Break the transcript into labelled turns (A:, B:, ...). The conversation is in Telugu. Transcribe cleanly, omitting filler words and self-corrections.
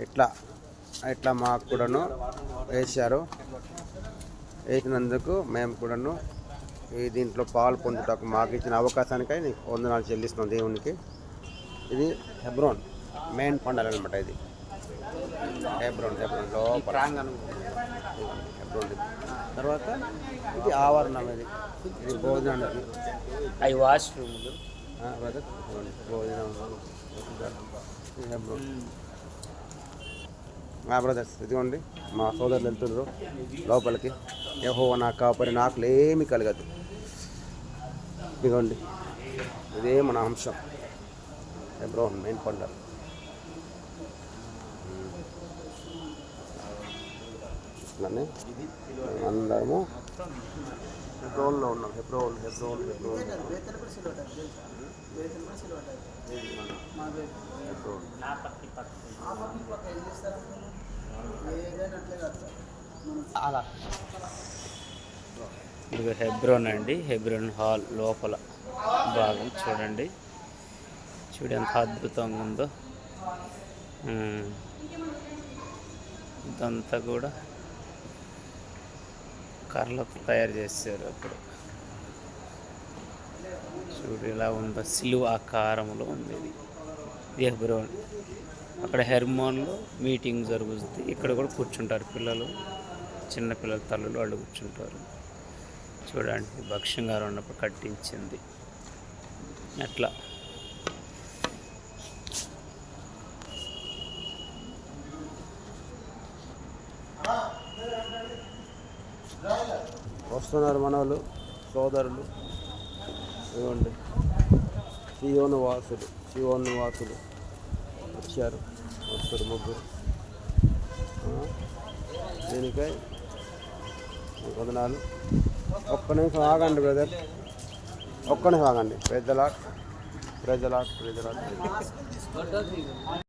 A: ఇట్లా ఇట్లా మాకు కూడాను వేశారు. వేసినందుకు మేము కూడాను ఈ దీంట్లో పాలు పొందుటకు మాకు ఇచ్చిన అవకాశానికై నీకు వందనాలు చెల్లిస్తున్నాం దేవునికి. ఇది హెబ్రోన్ మెయిన్ పండాలి అనమాట. ఇది హెబ్రోన్ లోపల హెబ్రోన్. తర్వాత ఇది ఆవరణం. ఇది భోజనానికి
B: అవి వాష్రూమ్లు
A: భోజనం హెబ్రోన్. మా బ్రదర్స్ ఇదిగోండి మా సోదరులు వెళ్తున్నారు లోపలికి. యెహోవా నా కాపరి నాకు ఏమీ కలగదు. ఇదిగోండి ఇదే మన అంశం హెబ్రోన్ మెయిన్ పండ. ఇట్లానే అందరము హెబ్రోన్లో ఉన్నాం. హెబ్రోన్
B: ఇది హెబ్రోన్ అండి. హెబ్రోన్ హాల్ లోపల భాగం చూడండి. ఎంత అద్భుతంగా ఉందో. ఇదంతా కూడా కర్రలతో తయారు చేశారు. అప్పుడు చూడు ఎలా ఉందో, సిలువ ఆకారంలో ఉంది. ఇది హెబ్రోన్. అక్కడ హెర్మోన్లో మీటింగ్ జరుగుతుంది. ఇక్కడ కూడా కూర్చుంటారు పిల్లలు, చిన్నపిల్లల తల్లులు వాళ్ళు కూర్చుంటారు. చూడండి భక్ష్యం గారు ఉన్నప్పుడు కట్టించింది అట్లా.
A: వస్తున్నారు మనోళ్ళు సోదరులు. ఇవ్వండి సియోను వాసులు వచ్చారు. వస్తారు ముగ్గురు. దీనికై వందనాలు. ఒక్క నిమిషం ఆగండి బ్రదర్, ఒక్క నిమిషం ఆగండి. Praise the lord.